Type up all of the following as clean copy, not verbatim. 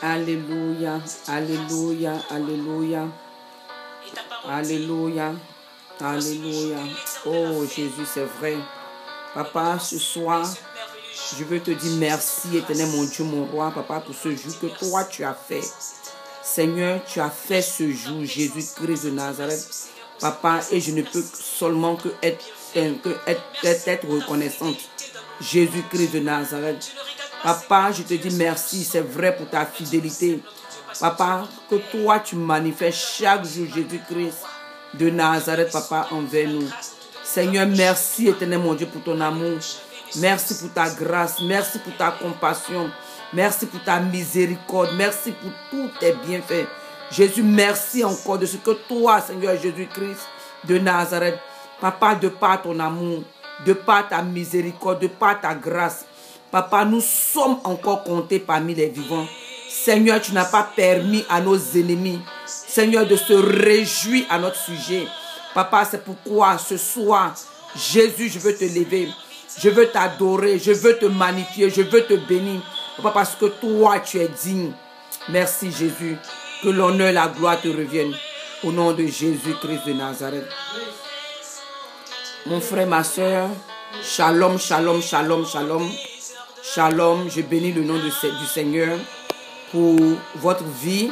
Alléluia, alléluia, alléluia, alléluia, alléluia. Oh Jésus, c'est vrai. Papa, ce soir, je veux te dire merci, éternel mon Dieu, mon roi, papa, pour ce jour que toi tu as fait. Seigneur, tu as fait ce jour, Jésus-Christ de Nazareth. Papa, et je ne peux seulement que être reconnaissante. Jésus-Christ de Nazareth. Papa, je te dis merci, c'est vrai pour ta fidélité. Papa, que toi tu manifestes chaque jour Jésus-Christ de Nazareth, papa, envers nous. Seigneur, merci éternel mon Dieu pour ton amour. Merci pour ta grâce, merci pour ta compassion. Merci pour ta miséricorde, merci pour tous tes bienfaits. Jésus, merci encore de ce que toi, Seigneur Jésus-Christ de Nazareth, papa, de par ton amour, de par ta miséricorde, de par ta grâce, papa, nous sommes encore comptés parmi les vivants. Seigneur, tu n'as pas permis à nos ennemis, Seigneur, de se réjouir à notre sujet. Papa, c'est pourquoi ce soir, Jésus, je veux te lever, je veux t'adorer, je veux te magnifier, je veux te bénir. Papa, parce que toi, tu es digne. Merci Jésus, que l'honneur et la gloire te reviennent. Au nom de Jésus-Christ de Nazareth. Mon frère, ma soeur, shalom, shalom, shalom, shalom. Shalom, je bénis le nom du Seigneur pour votre vie.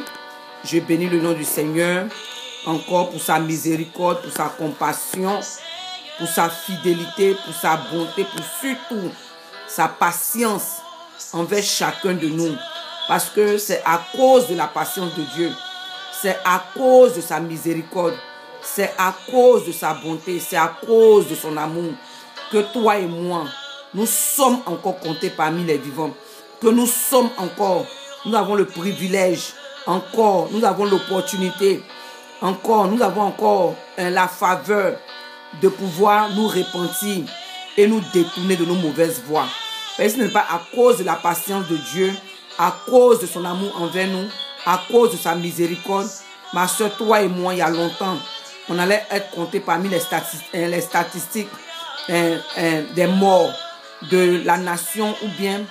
Je bénis le nom du Seigneur encore pour sa miséricorde, pour sa compassion, pour sa fidélité, pour sa bonté, pour surtout sa patience envers chacun de nous. Parce que c'est à cause de la patience de Dieu, c'est à cause de sa miséricorde, c'est à cause de sa bonté, c'est à cause de son amour que toi et moi, nous sommes encore comptés parmi les vivants, que nous sommes encore, nous avons le privilège, encore, nous avons l'opportunité, encore, nous avons encore la faveur de pouvoir nous repentir et nous détourner de nos mauvaises voies. Et ce n'est pas à cause de la patience de Dieu, à cause de son amour envers nous, à cause de sa miséricorde. Ma soeur, toi et moi, il y a longtemps, on allait être comptés parmi les statistiques des morts de la nation ou bien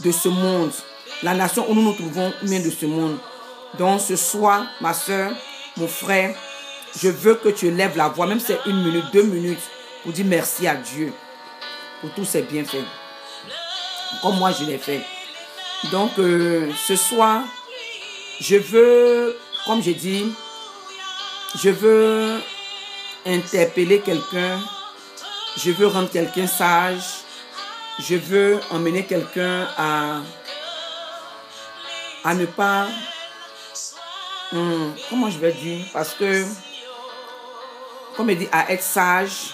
de ce monde. La nation où nous nous trouvons ou bien de ce monde. Donc ce soir, ma soeur, mon frère, je veux que tu lèves la voix, même si c'est 1 minute, 2 minutes, pour dire merci à Dieu pour tous ses bienfaits. Comme moi je l'ai fait. Donc ce soir, je veux, comme j'ai dit, je veux interpeller quelqu'un, je veux rendre quelqu'un sage, je veux emmener quelqu'un à ne pas, comment je vais dire, parce que, comme il dit, à être sage,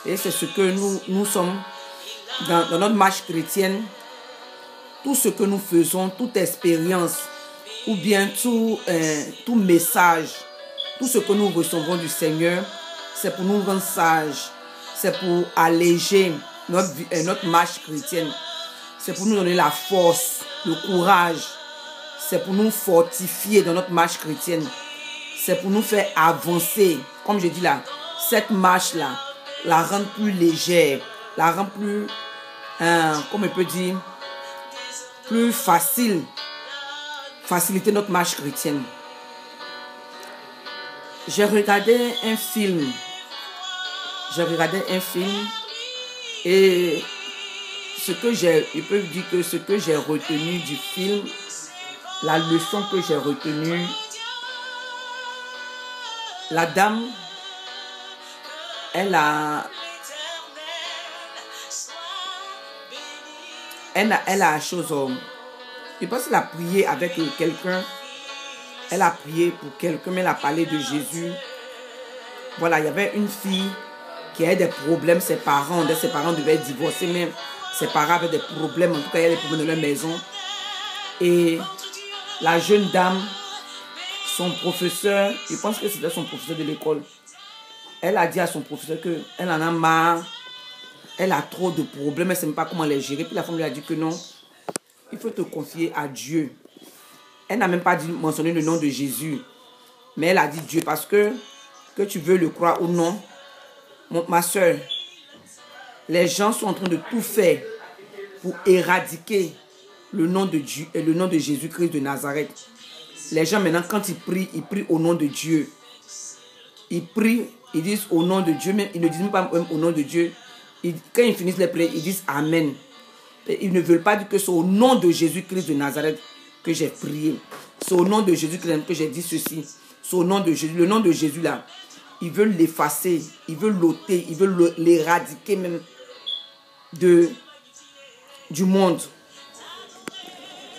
et c'est ce que nous sommes dans notre marche chrétienne. Tout ce que nous faisons, toute expérience, ou bien tout message, tout ce que nous recevons du Seigneur, c'est pour nous rendre sages, c'est pour alléger notre marche chrétienne, c'est pour nous donner la force, le courage, c'est pour nous fortifier dans notre marche chrétienne, c'est pour nous faire avancer, comme je dis là, cette marche-là, la rendre plus légère, la rendre plus, comme on peut dire, plus facile, faciliter notre marche chrétienne. J'ai regardé un film et je peux dire que ce que j'ai retenu du film, la leçon que j'ai retenue, la dame, elle a chose, je pense qu'elle a prié avec quelqu'un, elle a prié pour quelqu'un, mais elle a parlé de Jésus. Voilà, il y avait une fille qui avait des problèmes, ses parents devaient divorcer, mais ses parents avaient des problèmes, en tout cas il y avait des problèmes dans leur maison. Et la jeune dame, son professeur, je pense que c'était son professeur de l'école, elle a dit à son professeur qu'elle en a marre, elle a trop de problèmes, elle ne sait même pas comment les gérer. Puis la femme lui a dit que non, il faut te confier à Dieu. Elle n'a même pas mentionné le nom de Jésus, mais elle a dit Dieu parce que tu veux le croire ou non, ma soeur, les gens sont en train de tout faire pour éradiquer le nom de Dieu, le nom de Jésus-Christ de Nazareth. Les gens maintenant, quand ils prient au nom de Dieu. Ils prient, ils disent au nom de Dieu, mais ils ne disent même pas au nom de Dieu. Quand ils finissent les prières, ils disent Amen. Et ils ne veulent pas dire que c'est au nom de Jésus-Christ de Nazareth que j'ai prié. C'est au nom de Jésus-Christ que j'ai dit ceci. C'est au nom de Jésus. Le nom de Jésus là, ils veulent l'effacer, ils veulent l'ôter, ils veulent l'éradiquer même du monde.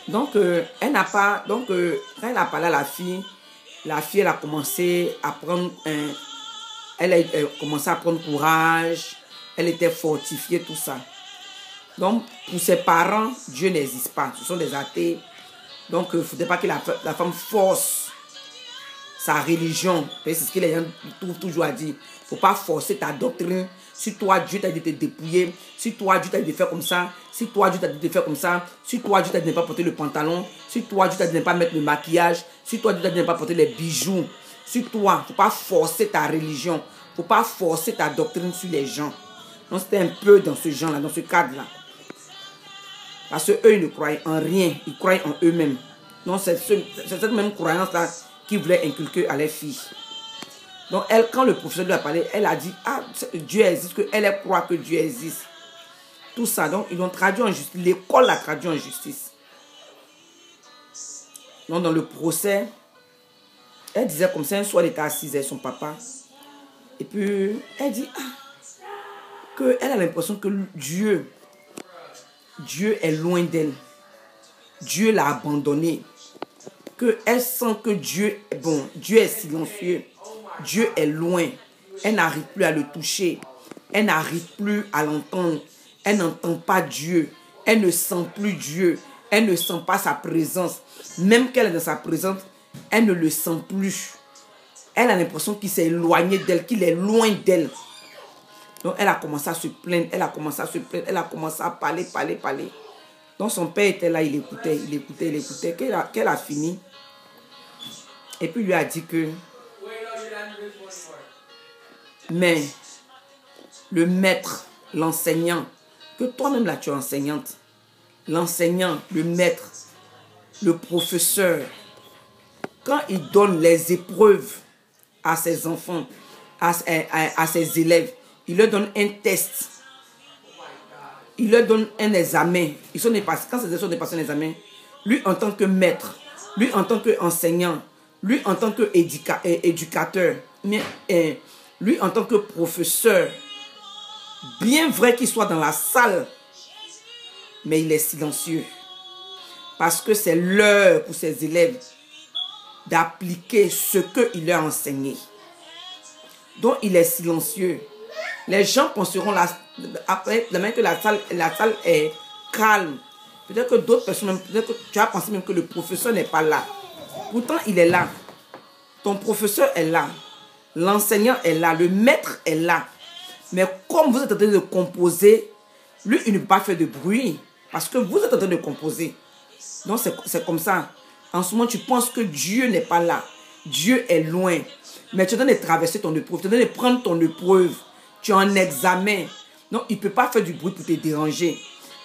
Donc, elle n'a pas. Donc, quand elle a parlé à la fille, elle a commencé à prendre elle a commencé à prendre courage. Elle était fortifiée, tout ça. Donc, pour ses parents, Dieu n'existe pas. Ce sont des athées. Donc, il ne faudrait pas que la femme force sa religion. C'est ce que les gens trouvent toujours à dire. Il ne faut pas forcer ta doctrine. Si toi, Dieu t'a dit de te dépouiller, si toi, Dieu t'a dit de faire comme ça, si toi, Dieu t'a dit de faire comme ça, si toi, Dieu t'a dit de ne pas porter le pantalon, si toi, Dieu t'a dit de ne pas mettre le maquillage, si toi, Dieu t'a dit de ne pas porter les bijoux, si toi, il ne faut pas forcer ta religion, il ne faut pas forcer ta doctrine sur les gens. Donc, c'était un peu dans ce genre-là, dans ce cadre-là. Parce qu'eux, ils ne croyaient en rien, ils croyaient en eux-mêmes. Donc, c'est cette même croyance-là qu'ils voulaient inculquer à les filles. Donc, elle, quand le professeur lui a parlé, elle a dit, ah, Dieu existe, qu'elle croit que Dieu existe. Tout ça, donc, ils l'ont traduit en justice. L'école l'a traduit en justice. Donc, dans le procès, elle disait comme ça, un soir, elle était assise avec son papa. Et puis, elle dit, ah, qu'elle a l'impression que Dieu est loin d'elle. Dieu l'a abandonnée. Qu'elle sent que Dieu est silencieux. Dieu est loin. Elle n'arrive plus à le toucher. Elle n'arrive plus à l'entendre. Elle n'entend pas Dieu. Elle ne sent plus Dieu. Elle ne sent pas sa présence. Même qu'elle est dans sa présence, elle ne le sent plus. Elle a l'impression qu'il s'est éloigné d'elle, qu'il est loin d'elle. Donc elle a commencé à se plaindre. Elle a commencé à se plaindre. Elle a commencé à parler. Donc son père était là, il écoutait. Qu'elle a fini. Et puis lui a dit que mais le maître, l'enseignant, que toi-même là tu es enseignante, l'enseignant, le maître, le professeur, quand il donne les épreuves à ses enfants, à ses élèves, il leur donne un test, il leur donne un examen. Ils sont dépassés. Quand ces élèves sont dépassés un examen, lui en tant que maître, lui en tant qu'enseignant, lui en tant qu'éducateur, lui en tant que professeur, bien vrai qu'il soit dans la salle, mais il est silencieux. Parce que c'est l'heure pour ses élèves d'appliquer ce qu'il leur a enseigné. Donc il est silencieux. Les gens penseront, après, la même que la salle est calme. Peut-être que d'autres personnes, peut-être que tu vas penser même que le professeur n'est pas là. Pourtant, il est là. Ton professeur est là. L'enseignant est là. Le maître est là. Mais comme vous êtes en train de composer, lui, il ne peut pas faire de bruit. Parce que vous êtes en train de composer. Donc, c'est comme ça. En ce moment, tu penses que Dieu n'est pas là. Dieu est loin. Mais tu es en train de traverser ton épreuve. Tu es en train de prendre ton épreuve. Tu es en examen. Donc, il ne peut pas faire du bruit pour te déranger.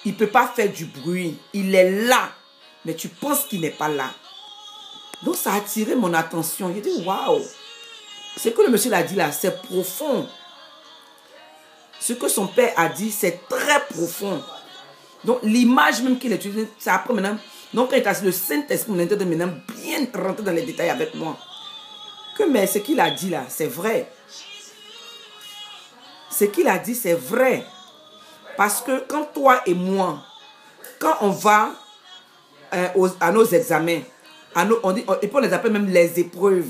Il ne peut pas faire du bruit. Il est là. Mais tu penses qu'il n'est pas là. Donc, ça a attiré mon attention. J'ai dit, waouh. Ce que le monsieur l'a dit là, c'est profond. Ce que son père a dit, c'est très profond. Donc, l'image même qu'il a utilisée, c'est après maintenant. Donc, quand il est assis, le Saint-Esprit m'a dit maintenant bien rentrer dans les détails avec moi. Mais ce qu'il a dit là, c'est vrai. Ce qu'il a dit, c'est vrai. Parce que quand toi et moi, quand on va à nos examens, et puis on les appelle même les épreuves,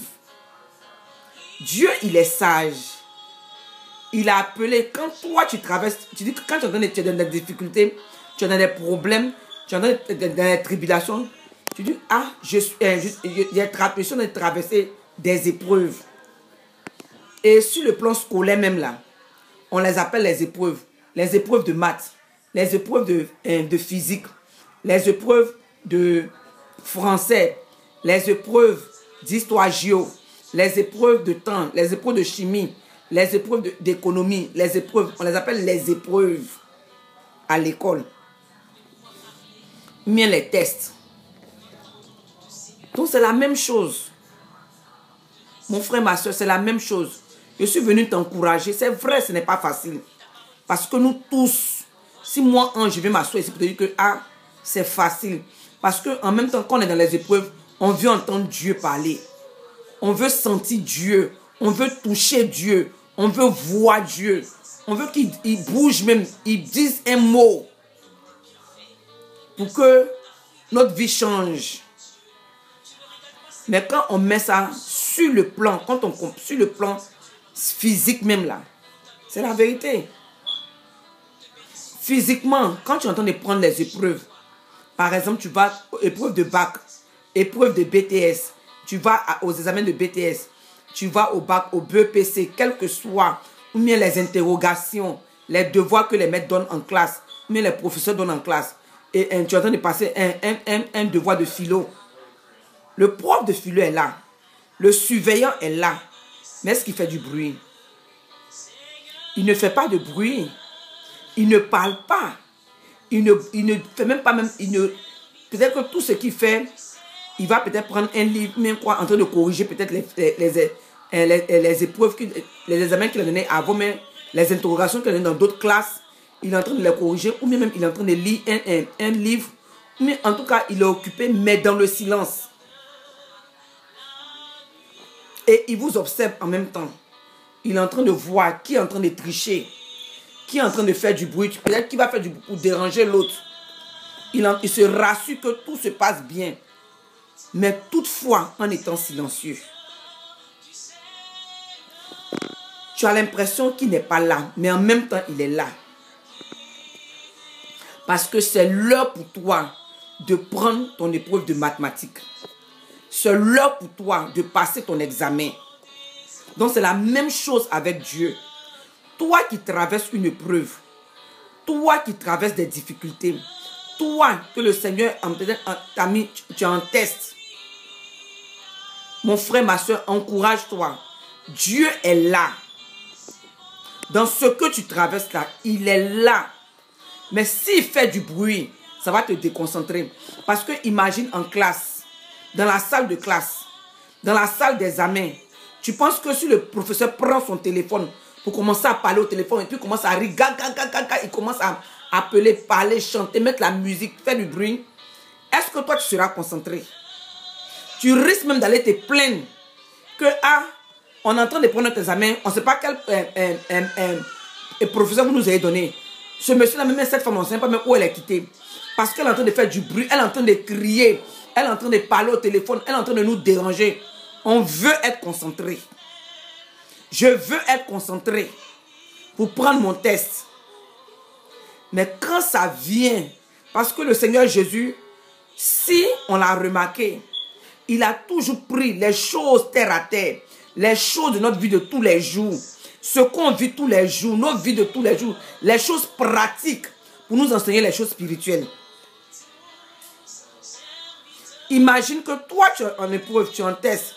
Dieu, il est sage. Il a appelé, quand toi tu traverses, tu dis que quand tu es dans des difficultés, tu es dans des problèmes, tu es dans des tribulations, tu dis, ah, j'ai traversé des épreuves. Et sur le plan scolaire même là, on les appelle les épreuves de maths, les épreuves de physique, les épreuves de français, les épreuves d'histoire géo, les épreuves de temps, les épreuves de chimie, les épreuves d'économie, les épreuves, on les appelle les épreuves à l'école. bien les tests. Donc c'est la même chose. Mon frère, ma soeur, c'est la même chose. Je suis venu t'encourager. C'est vrai, ce n'est pas facile. Parce que nous tous, si moi, je vais m'asseoir ici pour te dire que c'est facile. Parce qu'en même temps, quand on est dans les épreuves, on veut entendre Dieu parler. On veut sentir Dieu. On veut toucher Dieu. On veut voir Dieu. On veut qu'il bouge même. Il dise un mot. Pour que notre vie change. Mais quand on met ça sur le plan, sur le plan physique même là, c'est la vérité. Physiquement, quand tu es en train de prendre les épreuves, par exemple, tu vas épreuve de bac, épreuve de BTS, tu vas aux examens de BTS, tu vas au bac, au BEPC, quel que soit, ou bien les interrogations, les devoirs que les maîtres donnent en classe, ou bien les professeurs donnent en classe, et tu es en train de passer un devoir de philo. Le prof de philo est là. Le surveillant est là. Mais est-ce qu'il fait du bruit? Il ne fait pas de bruit. Il ne parle pas. Il ne fait même pas... Peut-être que tout ce qu'il fait, il va peut-être prendre un livre, même quoi, en train de corriger peut-être les épreuves, les examens qu'il a donnés avant, mais les interrogations qu'il a données dans d'autres classes, il est en train de les corriger, ou même il est en train de lire un livre. Mais en tout cas, il est occupé, mais dans le silence. Et il vous observe en même temps. Il est en train de voir qui est en train de tricher, qui est en train de faire du bruit. Peut-être qu'il va faire du bruit pour déranger l'autre. Il se rassure que tout se passe bien. Mais toutefois, en étant silencieux, tu as l'impression qu'il n'est pas là. Mais en même temps, il est là. Parce que c'est l'heure pour toi de prendre ton épreuve de mathématiques. C'est l'heure pour toi de passer ton examen. Donc c'est la même chose avec Dieu. Toi qui traverses une épreuve, toi qui traverses des difficultés, toi que le Seigneur t'a mis, tu es en test. Mon frère, ma soeur, encourage-toi. Dieu est là. Dans ce que tu traverses là, il est là. Mais s'il fait du bruit, ça va te déconcentrer. Parce que imagine en classe, dans la salle de classe, dans la salle d'examen, tu penses que si le professeur prend son téléphone pour commencer à parler au téléphone et puis commence à rire, il commence à appeler, parler, chanter, mettre la musique, faire du bruit, est-ce que toi tu seras concentré? Tu risques même d'aller te plaindre que on est en train de prendre notre examen, on ne sait pas quel professeur vous nous avez donné. Ce monsieur-là, même cette femme, on ne sait pas même où elle est quittée. Parce qu'elle est en train de faire du bruit, elle est en train de crier. Elle est en train de parler au téléphone. Elle est en train de nous déranger. On veut être concentré. Je veux être concentré pour prendre mon test. Mais quand ça vient, parce que le Seigneur Jésus, si on l'a remarqué, il a toujours pris les choses terre à terre, les choses de notre vie de tous les jours, ce qu'on vit tous les jours, notre vie de tous les jours, les choses pratiques pour nous enseigner les choses spirituelles. Imagine que toi, tu es en épreuve, tu es en test,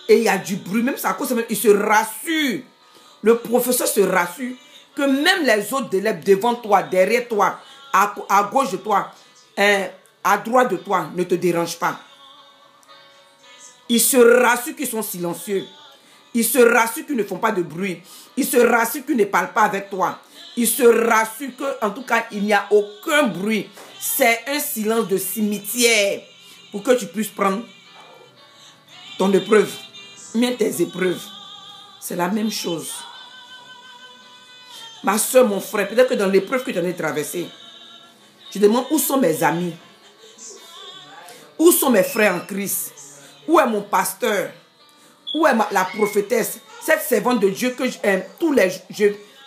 et il y a du bruit, même ça cause, il se rassure. Le professeur se rassure que même les autres élèves devant toi, derrière toi, à gauche de toi, à droite de toi, ne te dérangent pas. Il se rassure qu'ils sont silencieux. Il se rassure qu'ils ne font pas de bruit. Il se rassure qu'ils ne parlent pas avec toi. Il se rassure qu'en tout cas, il n'y a aucun bruit. C'est un silence de cimetière. Pour que tu puisses prendre ton épreuve, mais tes épreuves. C'est la même chose. Ma soeur, mon frère, peut-être que dans l'épreuve que tu en as traversée, tu te demandes où sont mes amis, où sont mes frères en Christ, où est mon pasteur, où est la prophétesse, cette servante de Dieu que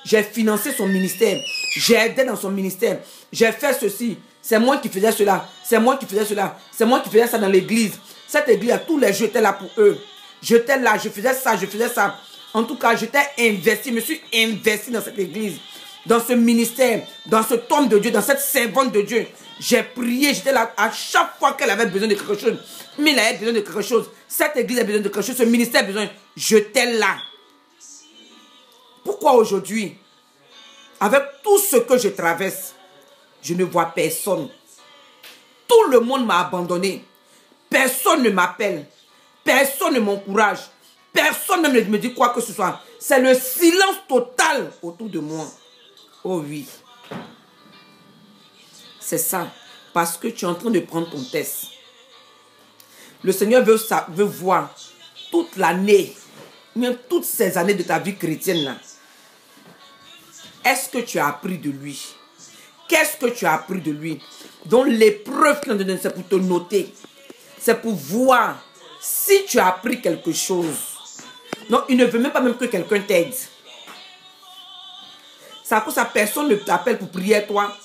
j'ai financé son ministère, j'ai aidé dans son ministère, j'ai fait ceci. C'est moi qui faisais cela. C'est moi qui faisais cela. C'est moi qui faisais ça dans l'église. Cette église, tous les jours, j'étais là pour eux. J'étais là, je faisais ça, je faisais ça. En tout cas, j'étais investi, je me suis investi dans cette église, dans ce ministère, dans ce homme de Dieu, dans cette servante de Dieu. J'ai prié, j'étais là à chaque fois qu'elle avait besoin de quelque chose. Mais elle avait besoin de quelque chose. Cette église a besoin de quelque chose, ce ministère a besoin. J'étais là. Pourquoi aujourd'hui, avec tout ce que je traverse, je ne vois personne. Tout le monde m'a abandonné. Personne ne m'appelle. Personne ne m'encourage. Personne ne me dit quoi que ce soit. C'est le silence total autour de moi. Oh oui. C'est ça. Parce que tu es en train de prendre ton test. Le Seigneur veut voir toute l'année, même toutes ces années de ta vie chrétienne là. Est-ce que tu as appris de lui? Qu'est-ce que tu as appris de lui? Donc l'épreuve qu'il a donnée, c'est pour te noter. C'est pour voir si tu as appris quelque chose. Non, il ne veut même pas même que quelqu'un t'aide. C'est à cause ça, personne ne t'appelle pour prier à toi.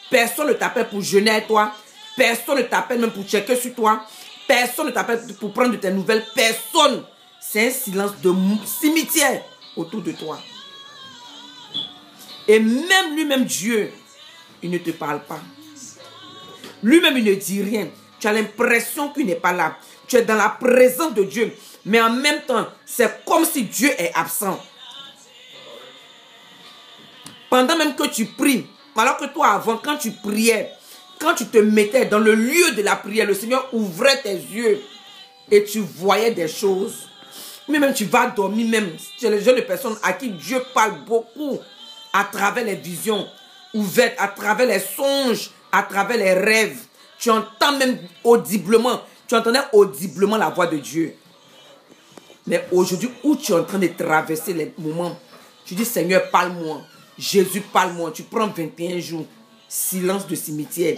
Personne ne t'appelle pour jeûner à toi. Personne ne t'appelle même pour checker sur toi. Personne ne t'appelle pour prendre de tes nouvelles. Personne. C'est un silence de cimetière autour de toi. Et même lui-même Dieu, il ne te parle pas. Lui-même, il ne dit rien. Tu as l'impression qu'il n'est pas là. Tu es dans la présence de Dieu. Mais en même temps, c'est comme si Dieu est absent. Pendant même que tu pries, alors que toi avant, quand tu priais, quand tu te mettais dans le lieu de la prière, le Seigneur ouvrait tes yeux et tu voyais des choses. Mais même tu vas dormir, même tu es le genre de personne à qui Dieu parle beaucoup à travers les visions ouvertes, à travers les songes, à travers les rêves. Tu entends même audiblement, tu entendais audiblement la voix de Dieu. Mais aujourd'hui, où tu es en train de traverser les moments, tu dis Seigneur, parle-moi. Jésus, parle-moi. Tu prends 21 jours, silence de cimetière.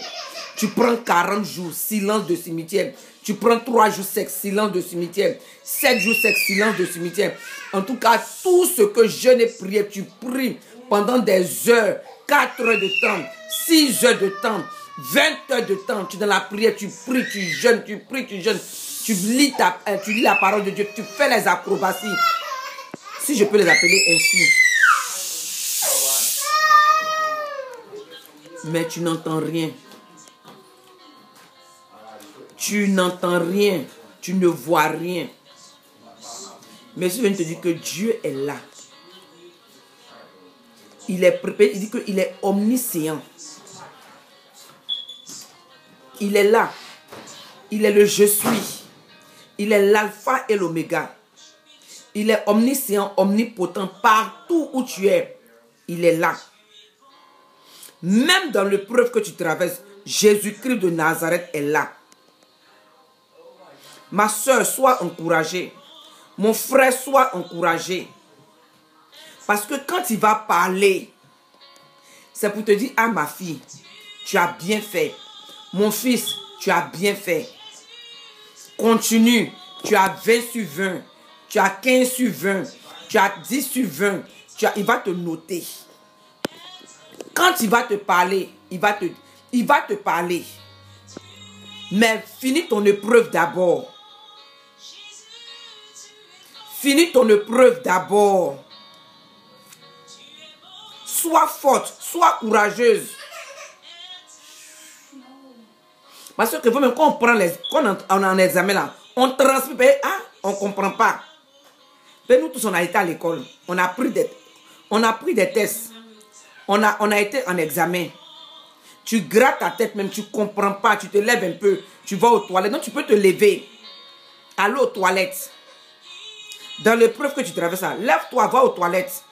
Tu prends 40 jours, silence de cimetière. Tu prends 3 jours secs, silence de cimetière. 7 jours secs, silence de cimetière. En tout cas, tout ce que je n'ai prié, tu pries pendant des heures, 4 heures de temps, 6 heures de temps, 20 heures de temps. Tu es dans la prière, tu pries, tu jeûnes, tu pries, tu jeûnes. Tu lis la parole de Dieu, tu fais les acrobaties. Si je peux les appeler ainsi. Mais tu n'entends rien. Tu n'entends rien. Tu ne vois rien. Mais je viens de te dire que Dieu est là. Il est préparé. Il dit qu'il est omniscient. Il est là. Il est le je suis. Il est l'alpha et l'oméga. Il est omniscient, omnipotent. Partout où tu es, il est là. Même dans l'épreuve que tu traverses, Jésus-Christ de Nazareth est là. Ma soeur, sois encouragée. Mon frère, sois encouragé. Parce que quand il va parler, c'est pour te dire, ah ma fille, tu as bien fait. Mon fils, tu as bien fait. Continue. Tu as 20 sur 20. Tu as 15 sur 20. Tu as 10 sur 20. Il va te noter. Quand il va te parler, il va te parler. Mais finis ton épreuve d'abord. Finis ton épreuve d'abord. Sois forte, sois courageuse. Parce que vous-même, quand on prend quand on est en examen là, on transmet, on ne comprend pas. Mais nous tous, on a été à l'école. On a pris des tests. On a été en examen. Tu grattes ta tête même, tu ne comprends pas. Tu te lèves un peu. Tu vas aux toilettes. Donc, tu peux te lever. Aller aux toilettes. Dans l'épreuve que tu traverses, lève-toi, va aux toilettes.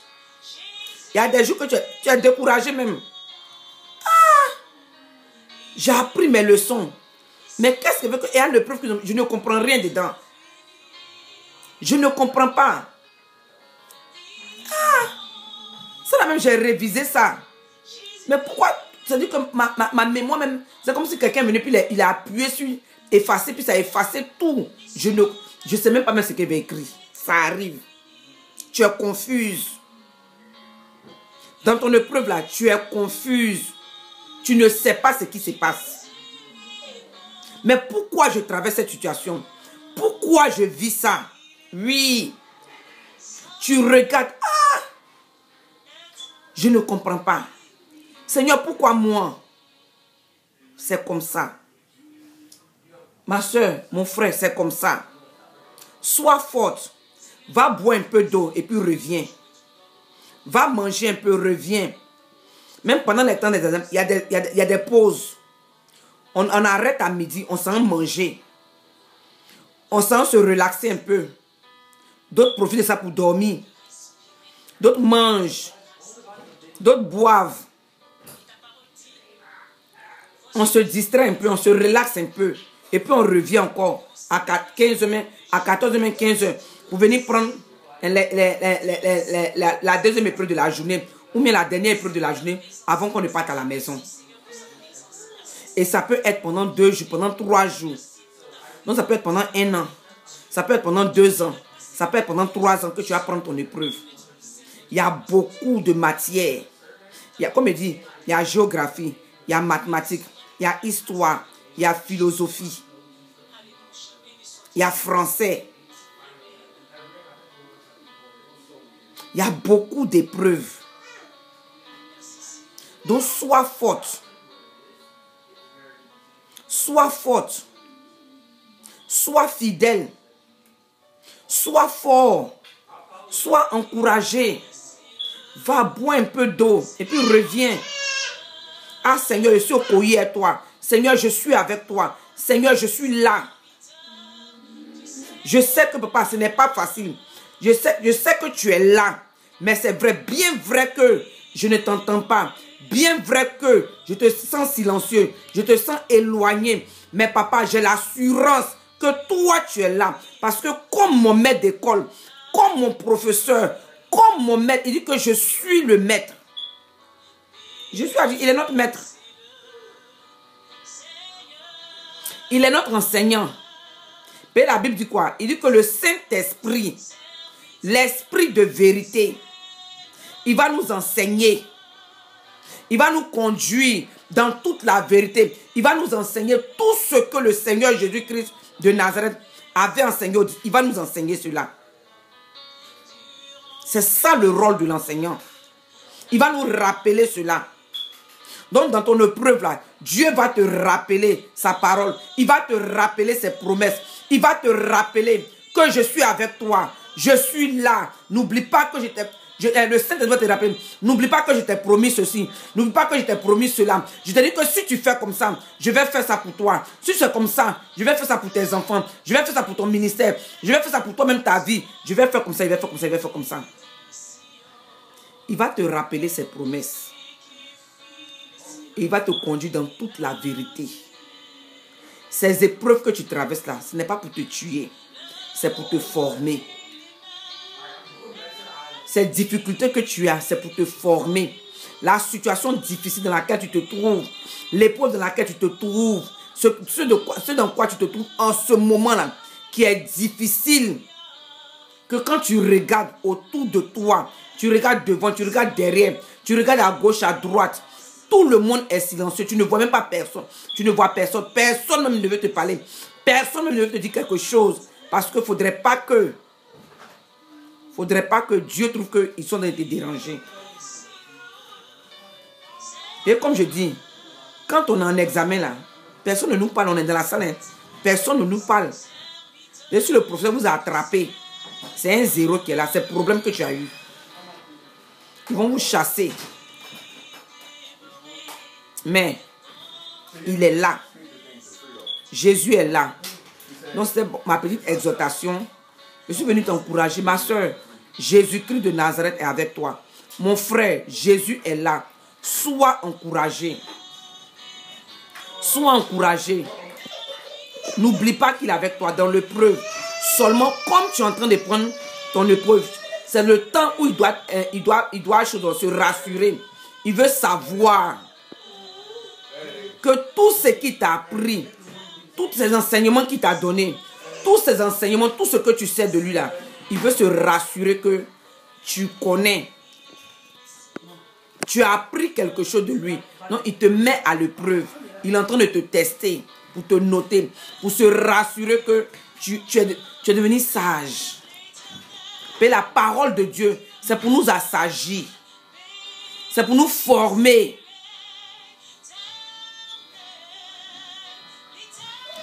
Il y a des jours que tu es découragé même. J'ai appris mes leçons. Mais qu'est-ce que veut que... Il y a l'épreuve que je ne comprends rien dedans. Je ne comprends pas. Ça là même, j'ai révisé ça. Mais pourquoi? C'est-à-dire que ma mémoire même, c'est comme si quelqu'un venait, puis il a appuyé sur effacer, puis ça a effacé tout. Je ne sais même pas même ce qu'il avait écrit. Ça arrive. Tu es confuse. Dans ton épreuve là, tu es confuse. Tu ne sais pas ce qui se passe. Mais pourquoi je traverse cette situation? Pourquoi je vis ça? Oui. Tu regardes. Je ne comprends pas. Seigneur, pourquoi moi? C'est comme ça. Ma soeur, mon frère, c'est comme ça. Sois forte. Va boire un peu d'eau et puis reviens. Va manger un peu, reviens. Même pendant les temps des examens, il y a des pauses. On arrête à midi, on s'en manger. On s'en se relaxer un peu. D'autres profitent de ça pour dormir. D'autres mangent. D'autres boivent. On se distrait un peu, on se relaxe un peu. Et puis on revient encore à 14h, 15h pour venir prendre la deuxième épreuve de la journée ou bien la dernière épreuve de la journée avant qu'on ne parte à la maison. Et ça peut être pendant 2 jours, pendant 3 jours. Donc ça peut être pendant 1 an. Ça peut être pendant 2 ans. Ça peut être pendant 3 ans que tu vas prendre ton épreuve. Il y a beaucoup de matières. Il y a, comme je dis, il y a géographie, il y a mathématiques, il y a histoire, il y a philosophie, il y a français. Il y a beaucoup d'épreuves. Donc sois forte. Sois forte. Sois fidèle. Sois fort. Sois encouragé. Va boire un peu d'eau et puis reviens. Ah Seigneur, je suis au courrier à toi. Seigneur, je suis avec toi. Seigneur, je suis là. Je sais que papa, ce n'est pas facile. Je sais que tu es là. Mais c'est vrai, bien vrai que je ne t'entends pas. Bien vrai que je te sens silencieux. Je te sens éloigné. Mais papa, j'ai l'assurance que toi, tu es là. Parce que comme mon maître d'école, comme mon professeur, comme mon maître, il dit que je suis le maître. Je suis à dire, il est notre maître. Il est notre enseignant. Et la Bible dit quoi? Il dit que le Saint-Esprit, l'Esprit de vérité, il va nous enseigner. Il va nous conduire dans toute la vérité. Il va nous enseigner tout ce que le Seigneur Jésus-Christ de Nazareth avait enseigné. Il va nous enseigner cela. C'est ça le rôle de l'enseignant. Il va nous rappeler cela. Donc dans ton épreuve là, Dieu va te rappeler sa parole. Il va te rappeler ses promesses. Il va te rappeler que je suis avec toi. Je suis là. N'oublie pas que je t'ai... Le Saint-Esprit va te rappeler. N'oublie pas que je t'ai promis ceci. N'oublie pas que je t'ai promis cela. Je t'ai dit que si tu fais comme ça, je vais faire ça pour toi. Si tu fais comme ça, je vais faire ça pour tes enfants. Je vais faire ça pour ton ministère. Je vais faire ça pour toi-même ta vie. Je vais faire comme ça, je vais faire comme ça, je vais faire comme ça. Il va te rappeler ses promesses. Et il va te conduire dans toute la vérité. Ces épreuves que tu traverses là, ce n'est pas pour te tuer. C'est pour te former. Ces difficultés que tu as, c'est pour te former. La situation difficile dans laquelle tu te trouves, l'épreuve dans laquelle tu te trouves, ce dans quoi tu te trouves en ce moment-là, qui est difficile, que quand tu regardes autour de toi, tu regardes devant, tu regardes derrière, tu regardes à gauche, à droite, tout le monde est silencieux, tu ne vois même pas personne, tu ne vois personne, personne même ne veut te parler, personne même ne veut te dire quelque chose, parce qu'il ne faudrait pas que Dieu trouve qu'ils sont en train de te déranger. Et comme je dis, quand on est en examen là, personne ne nous parle, on est dans la salle, hein, personne ne nous parle. Et si le professeur vous a attrapé, c'est un 0 qui est là, c'est le problème que tu as eu. Ils vont vous chasser. Mais il est là. Jésus est là. Donc c'est ma petite exhortation. Je suis venu t'encourager, ma soeur. Jésus-Christ de Nazareth est avec toi. Mon frère, Jésus est là. Sois encouragé. Sois encouragé. N'oublie pas qu'il est avec toi dans l'épreuve. Seulement, comme tu es en train de prendre ton épreuve, c'est le temps où il doit se rassurer. Il veut savoir que tout ce qu'il t'a appris, tous ces enseignements qu'il t'a donnés, tous ces enseignements, tout ce que tu sais de lui là, il veut se rassurer que tu connais. Tu as appris quelque chose de lui. Donc, il te met à l'épreuve. Il est en train de te tester, pour te noter, pour se rassurer que tu es devenu sage. Mais la parole de Dieu, c'est pour nous assagir. C'est pour nous former.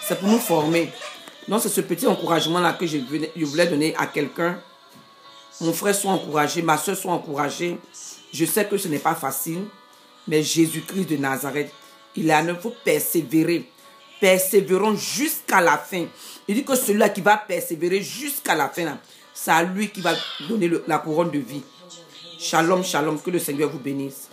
C'est pour nous former. Donc, c'est ce petit encouragement-là que je voulais donner à quelqu'un. Mon frère soit encouragé, ma soeur soit encouragée. Je sais que ce n'est pas facile, mais Jésus-Christ de Nazareth, il faut persévérer. persévéreront jusqu'à la fin. Il dit que celui-là qui va persévérer jusqu'à la fin, c'est à lui qui va donner la couronne de vie. Shalom, shalom, que le Seigneur vous bénisse.